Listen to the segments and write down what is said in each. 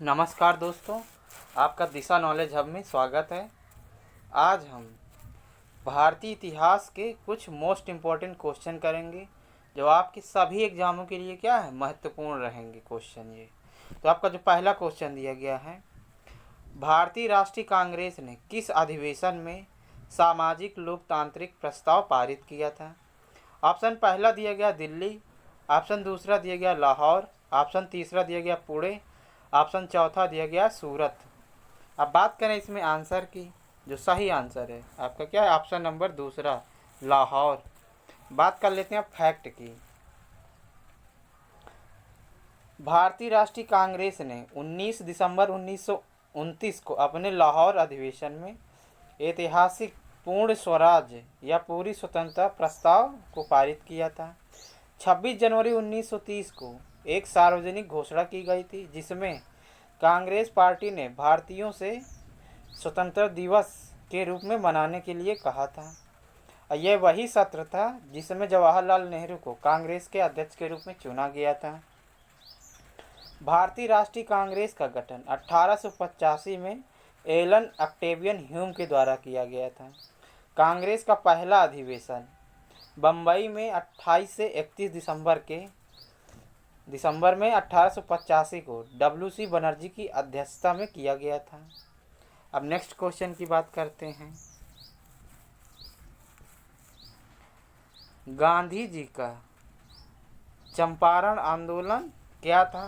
नमस्कार दोस्तों, आपका दिशा नॉलेज हब में स्वागत है। आज हम भारतीय इतिहास के कुछ मोस्ट इम्पॉर्टेंट क्वेश्चन करेंगे जो आपके सभी एग्जामों के लिए क्या है महत्वपूर्ण रहेंगे क्वेश्चन ये। तो आपका जो पहला क्वेश्चन दिया गया है, भारतीय राष्ट्रीय कांग्रेस ने किस अधिवेशन में सामाजिक लोकतांत्रिक प्रस्ताव पारित किया था? ऑप्शन पहला दिया गया दिल्ली, ऑप्शन दूसरा दिया गया लाहौर, ऑप्शन तीसरा दिया गया पुणे, ऑप्शन चौथा दिया गया सूरत। अब बात करें इसमें आंसर की, जो सही आंसर है आपका क्या है ऑप्शन नंबर दूसरा लाहौर। बात कर लेते हैं फैक्ट की। भारतीय राष्ट्रीय कांग्रेस ने 19 दिसंबर 1929 को अपने लाहौर अधिवेशन में ऐतिहासिक पूर्ण स्वराज्य या पूरी स्वतंत्रता प्रस्ताव को पारित किया था। 26 जनवरी 1930 को एक सार्वजनिक घोषणा की गई थी जिसमें कांग्रेस पार्टी ने भारतीयों से स्वतंत्रता दिवस के रूप में मनाने के लिए कहा था। यह वही सत्र था जिसमें जवाहरलाल नेहरू को कांग्रेस के अध्यक्ष के रूप में चुना गया था। भारतीय राष्ट्रीय कांग्रेस का गठन 1885 में एलन ऑक्टेवियन ह्यूम के द्वारा किया गया था। कांग्रेस का पहला अधिवेशन बम्बई में 28 से 31 दिसंबर में 1885 को WC बनर्जी की अध्यक्षता में किया गया था। अब नेक्स्ट क्वेश्चन की बात करते हैं। गांधी जी का चंपारण आंदोलन क्या था?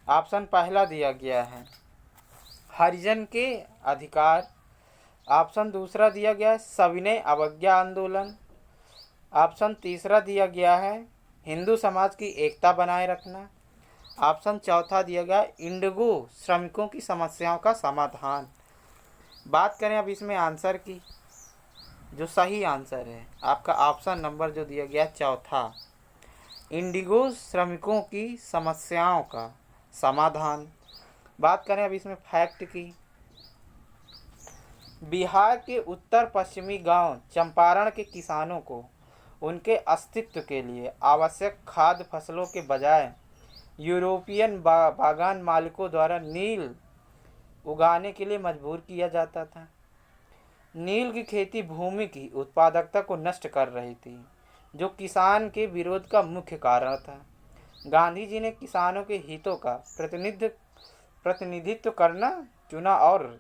ऑप्शन पहला दिया गया है हरिजन के अधिकार, ऑप्शन दूसरा दिया गया है सविनय अवज्ञा आंदोलन, ऑप्शन तीसरा दिया गया है हिंदू समाज की एकता बनाए रखना, ऑप्शन चौथा दिया गया इंडिगो श्रमिकों की समस्याओं का समाधान। बात करें अब इसमें आंसर की, जो सही आंसर है आपका ऑप्शन नंबर जो दिया गया चौथा इंडिगो श्रमिकों की समस्याओं का समाधान। बात करें अब इसमें फैक्ट की। बिहार के उत्तर पश्चिमी गांव चंपारण के किसानों को उनके अस्तित्व के लिए आवश्यक खाद्य फसलों के बजाय यूरोपियन बागान मालिकों द्वारा नील उगाने के लिए मजबूर किया जाता था। नील की खेती भूमि की उत्पादकता को नष्ट कर रही थी, जो किसान के विरोध का मुख्य कारण था। गांधी जी ने किसानों के हितों का प्रतिनिधित्व करना चुना और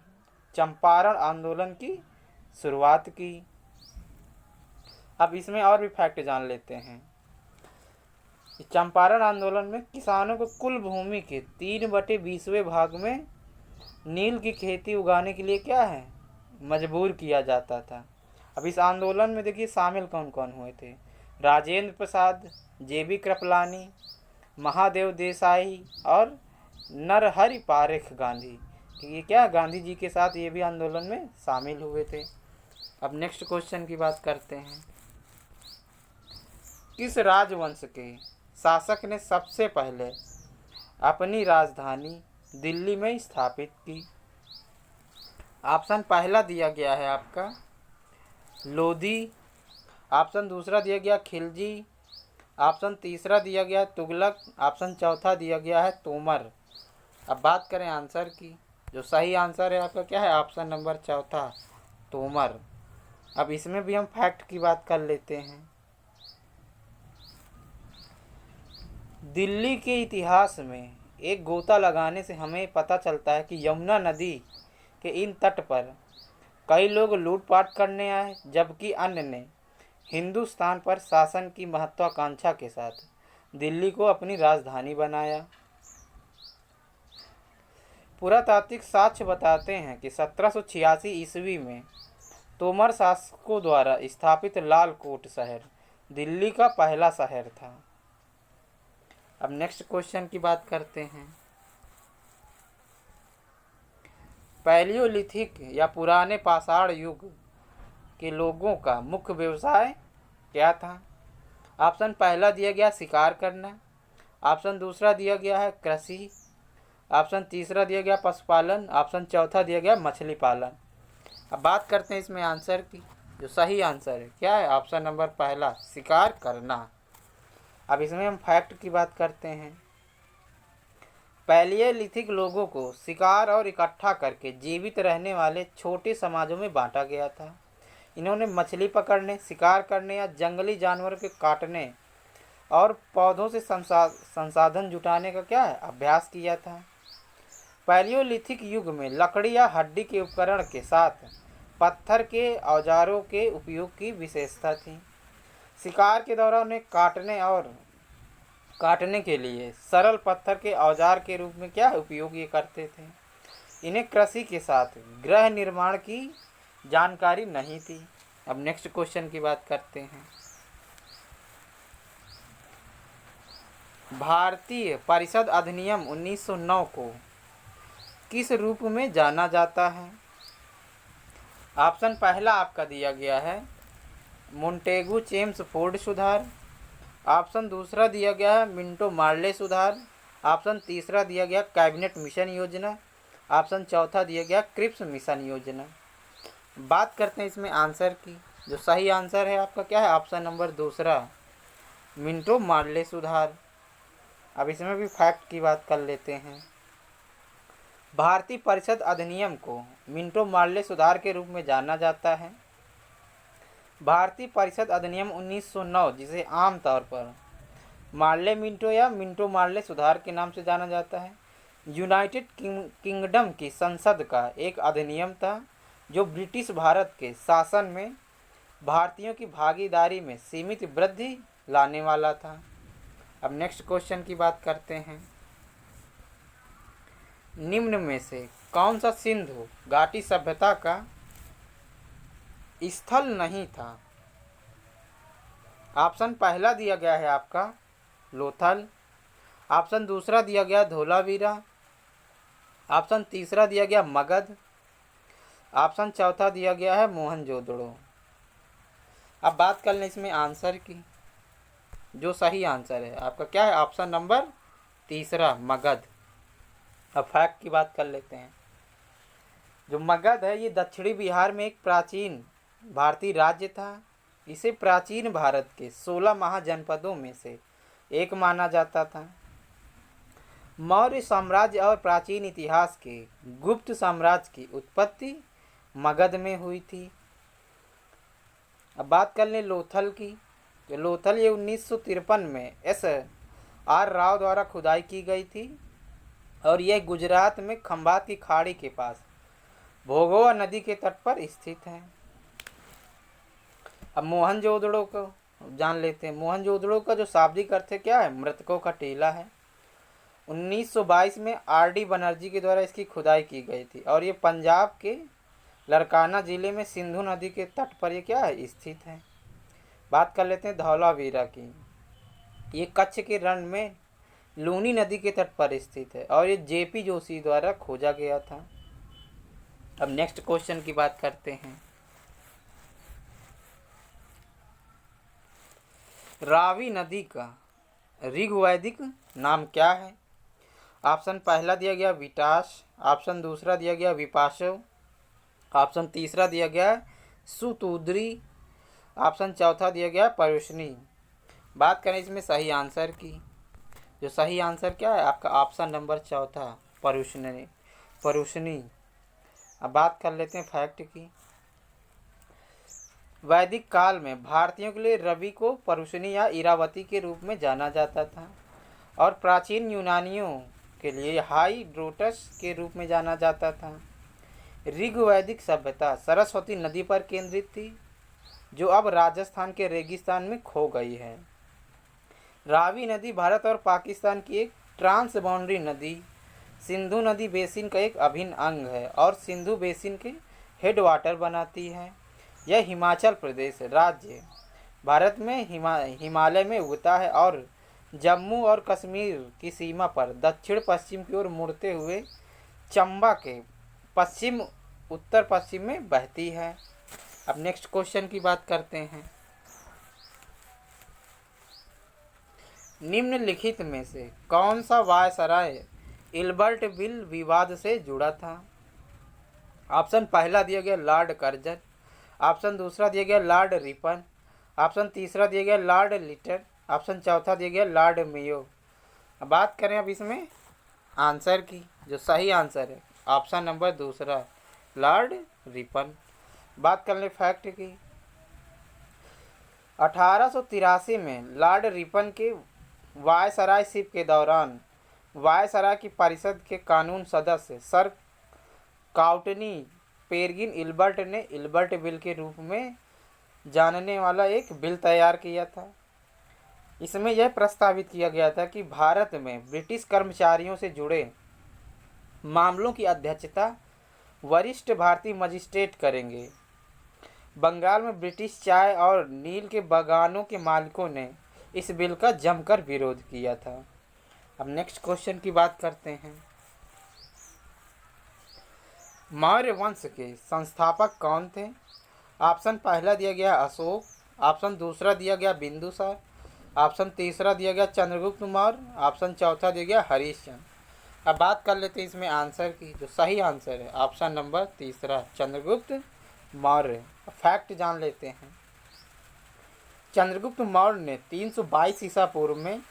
चंपारण आंदोलन की शुरुआत की। अब इसमें और भी फैक्ट जान लेते हैं। चंपारण आंदोलन में किसानों को कुल भूमि के 3/20 भाग में नील की खेती उगाने के लिए क्या है मजबूर किया जाता था। अब इस आंदोलन में देखिए शामिल कौन कौन हुए थे। राजेंद्र प्रसाद, JB कृपलानी, महादेव देसाई और नरहरि पारेख गांधी, ये क्या गांधी जी के साथ ये भी आंदोलन में शामिल हुए थे। अब नेक्स्ट क्वेश्चन की बात करते हैं। किस राजवंश के शासक ने सबसे पहले अपनी राजधानी दिल्ली में स्थापित की? ऑप्शन पहला दिया गया है आपका लोधी, ऑप्शन दूसरा दिया गया खिलजी, ऑप्शन तीसरा दिया गया तुगलक, ऑप्शन चौथा दिया गया है तोमर। अब बात करें आंसर की, जो सही आंसर है आपका क्या है ऑप्शन नंबर चौथा तोमर। अब इसमें भी हम फैक्ट की बात कर लेते हैं। दिल्ली के इतिहास में एक गोता लगाने से हमें पता चलता है कि यमुना नदी के इन तट पर कई लोग लूटपाट करने आए, जबकि अन्य ने हिंदुस्तान पर शासन की महत्वाकांक्षा के साथ दिल्ली को अपनी राजधानी बनाया। पुरातात्विक साक्ष्य बताते हैं कि 1786 ईस्वी में तोमर शासकों द्वारा स्थापित लाल कोट शहर दिल्ली का पहला शहर था। अब नेक्स्ट क्वेश्चन की बात करते हैं। पैलियोलिथिक या पुराने पाषाण युग के लोगों का मुख्य व्यवसाय क्या था? ऑप्शन पहला दिया गया शिकार करना, ऑप्शन दूसरा दिया गया है कृषि, ऑप्शन तीसरा दिया गया पशुपालन, ऑप्शन चौथा दिया गया मछली पालन। अब बात करते हैं इसमें आंसर की, जो सही आंसर है क्या है ऑप्शन नंबर पहला शिकार करना। अब इसमें हम फैक्ट की बात करते हैं। पैलियोलिथिक लोगों को शिकार और इकट्ठा करके जीवित रहने वाले छोटे समाजों में बांटा गया था। इन्होंने मछली पकड़ने, शिकार करने या जंगली जानवरों के काटने और पौधों से संसाधन जुटाने का क्या है अभ्यास किया था। पैलियोलिथिक युग में लकड़ी या हड्डी के उपकरण के साथ पत्थर के औजारों के उपयोग की विशेषता थी। शिकार के दौरान उन्हें काटने के लिए सरल पत्थर के औजार के रूप में क्या उपयोग ये करते थे। इन्हें कृषि के साथ गृह निर्माण की जानकारी नहीं थी। अब नेक्स्ट क्वेश्चन की बात करते हैं। भारतीय परिषद अधिनियम 1909 को किस रूप में जाना जाता है। ऑप्शन पहला आपका दिया गया है मोंटेगू चेम्सफोर्ड सुधार। ऑप्शन दूसरा दिया गया है मिंटो मार्ले सुधार। ऑप्शन तीसरा दिया गया कैबिनेट मिशन योजना। ऑप्शन चौथा दिया गया क्रिप्स मिशन योजना। बात करते हैं इसमें आंसर की। जो सही आंसर है आपका क्या है ऑप्शन नंबर दूसरा मिंटो मार्ले सुधार। अब इसमें भी फैक्ट की बात कर लेते हैं। भारतीय परिषद अधिनियम को मिंटो मार्ले सुधार के रूप में जाना जाता है। भारतीय परिषद अधिनियम 1909 जिसे आमतौर पर मार्ले मिंटो या मिंटो मार्ले सुधार के नाम से जाना जाता है, यूनाइटेड किंगडम की संसद का एक अधिनियम था जो ब्रिटिश भारत के शासन में भारतीयों की भागीदारी में सीमित वृद्धि लाने वाला था। अब नेक्स्ट क्वेश्चन की बात करते हैं। निम्न में से कौन सा सिंधु घाटी सभ्यता का स्थल नहीं था। ऑप्शन पहला दिया गया है आपका लोथल। ऑप्शन दूसरा दिया गया धोलावीरा। ऑप्शन तीसरा दिया गया मगध। ऑप्शन चौथा दिया गया है मोहनजोदड़ो। अब बात कर लें इसमें आंसर की। जो सही आंसर है आपका क्या है ऑप्शन नंबर तीसरा मगध। अब फैक्ट की बात कर लेते हैं। जो मगध है ये दक्षिणी बिहार में एक प्राचीन भारतीय राज्य था। इसे प्राचीन भारत के 16 महाजनपदों में से एक माना जाता था। मौर्य साम्राज्य और प्राचीन इतिहास के गुप्त साम्राज्य की उत्पत्ति मगध में हुई थी। अब बात कर लें लोथल की। तो लोथल ये 1953 में S.R. राव द्वारा खुदाई की गई थी और यह गुजरात में खंभात की खाड़ी के पास भोगोवा नदी के तट पर स्थित है। अब मोहनजोदड़ो को जान लेते हैं। मोहनजोदड़ो का जो शाब्दिक अर्थ है क्या है मृतकों का टीला है। 1922 में R.D. बनर्जी के द्वारा इसकी खुदाई की गई थी और ये पंजाब के लड़काना जिले में सिंधु नदी के तट पर ये क्या है स्थित है। बात कर लेते हैं धौलावीरा की। ये कच्छ के रण में लूनी नदी के तट पर स्थित है और ये J.P. जोशी द्वारा खोजा गया था। अब नेक्स्ट क्वेश्चन की बात करते हैं। रावी नदी का ऋग्वैदिक नाम क्या है। ऑप्शन पहला दिया गया विटास। ऑप्शन दूसरा दिया गया विपाशव। ऑप्शन तीसरा दिया गया सुतुद्री। ऑप्शन चौथा दिया गया परुष्णी। बात करें इसमें सही आंसर की। जो सही आंसर क्या है आपका ऑप्शन नंबर चौथा परुष्णी। अब बात कर लेते हैं फैक्ट की। वैदिक काल में भारतीयों के लिए रवि को परुष्णी या इरावती के रूप में जाना जाता था और प्राचीन यूनानियों के लिए हाइड्रोटस के रूप में जाना जाता था। ऋग्वैदिक सभ्यता सरस्वती नदी पर केंद्रित थी जो अब राजस्थान के रेगिस्तान में खो गई है। रावी नदी भारत और पाकिस्तान की एक ट्रांस बाउंड्री नदी सिंधु नदी बेसिन का एक अभिन्न अंग है और सिंधु बेसिन के हेडवाटर बनाती है। यह हिमाचल प्रदेश राज्य भारत में हिमालय में उगता है और जम्मू और कश्मीर की सीमा पर दक्षिण पश्चिम की ओर मुड़ते हुए चंबा के पश्चिम उत्तर पश्चिम में बहती है। अब नेक्स्ट क्वेश्चन की बात करते हैं। निम्नलिखित में से कौन सा वायसराय इल्बर्ट बिल विवाद से जुड़ा था। ऑप्शन पहला दिया गया लॉर्ड कर्जन। ऑप्शन दूसरा दिया गया लॉर्ड रिपन। ऑप्शन तीसरा दिया गया लॉर्ड लिटर। ऑप्शन चौथा दिया गया लॉर्ड मेयो। अब बात करें अब इसमें आंसर की। जो सही आंसर है ऑप्शन नंबर दूसरा, लॉर्ड रिपन। बात कर ले फैक्ट की। 1883 में लॉर्ड रिपन के वायसरायशिप के दौरान वायसराय की परिषद के कानून सदस्य सर काउटनी पेरगिन इल्बर्ट ने इल्बर्ट बिल के रूप में जानने वाला एक बिल तैयार किया था। इसमें यह प्रस्तावित किया गया था कि भारत में ब्रिटिश कर्मचारियों से जुड़े मामलों की अध्यक्षता वरिष्ठ भारतीय मजिस्ट्रेट करेंगे। बंगाल में ब्रिटिश चाय और नील के बागानों के मालिकों ने इस बिल का जमकर विरोध किया था। अब नेक्स्ट क्वेश्चन की बात करते हैं। मौर्य वंश के संस्थापक कौन थे? ऑप्शन पहला दिया गया अशोक, ऑप्शन दूसरा दिया गया बिंदुसार, ऑप्शन तीसरा दिया गया चंद्रगुप्त मौर्य, ऑप्शन चौथा दिया गया हरिश्चंद्र। अब बात कर लेते हैं इसमें आंसर की। जो सही आंसर है ऑप्शन नंबर तीसरा, चंद्रगुप्त मौर्य। फैक्ट जान लेते हैं। चंद्रगुप्त मौर्य ने 322 ईसा पूर्व में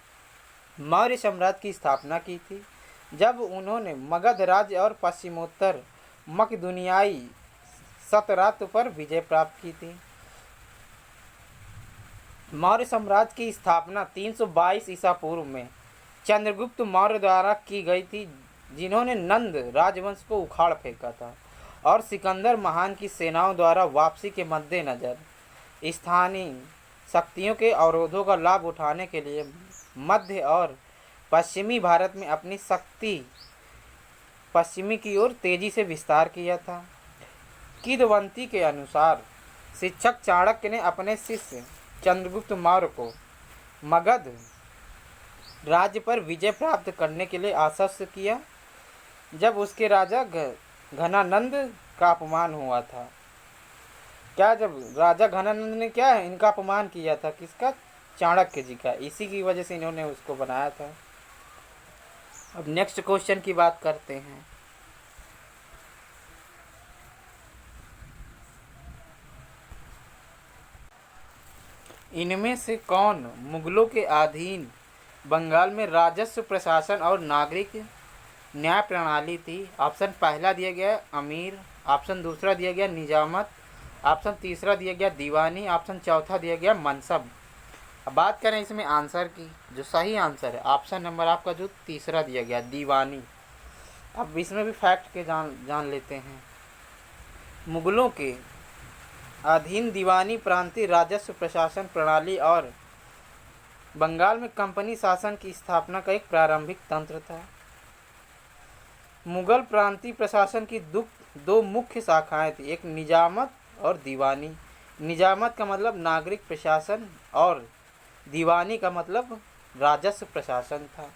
मौर्य साम्राज्य की स्थापना की थी, जब उन्होंने मगध राज्य और पश्चिमोत्तर मकदुनियाई सतरात पर विजय प्राप्त की थी। मौर्य साम्राज्य की स्थापना 322 ईसा पूर्व में चंद्रगुप्त मौर्य द्वारा की गई थी, जिन्होंने नंद राजवंश को उखाड़ फेंका था और सिकंदर महान की सेनाओं द्वारा वापसी के मद्देनज़र स्थानीय शक्तियों के अवरोधों का लाभ उठाने के लिए मध्य और पश्चिमी भारत में अपनी शक्ति पश्चिमी की ओर तेजी से विस्तार किया था। किदवंती के अनुसार शिक्षक चाणक्य ने अपने शिष्य चंद्रगुप्त मौर्य को मगध राज्य पर विजय प्राप्त करने के लिए आश्वस्त किया, जब उसके राजा घनानंद का अपमान हुआ था। क्या जब राजा घनानंद ने क्या है इनका अपमान किया था? किसका? चाणक्य जी का। इसी की वजह से इन्होंने उसको बनाया था। अब नेक्स्ट क्वेश्चन की बात करते हैं। इनमें से कौन मुगलों के अधीन बंगाल में राजस्व प्रशासन और नागरिक न्याय प्रणाली थी? ऑप्शन पहला दिया गया अमीर, ऑप्शन दूसरा दिया गया निजामत, ऑप्शन तीसरा दिया गया दीवानी, ऑप्शन चौथा दिया गया मनसब। अब बात करें इसमें आंसर की। जो सही आंसर है ऑप्शन नंबर आपका जो तीसरा दिया गया दीवानी। अब इसमें भी फैक्ट के जान लेते हैं। मुगलों के अधीन दीवानी प्रांतीय राजस्व प्रशासन प्रणाली और बंगाल में कंपनी शासन की स्थापना का एक प्रारंभिक तंत्र था। मुगल प्रांतीय प्रशासन की दो मुख्य शाखाएं थी, एक निजामत और दीवानी। निजामत का मतलब नागरिक प्रशासन और दीवानी का मतलब राजस्व प्रशासन था।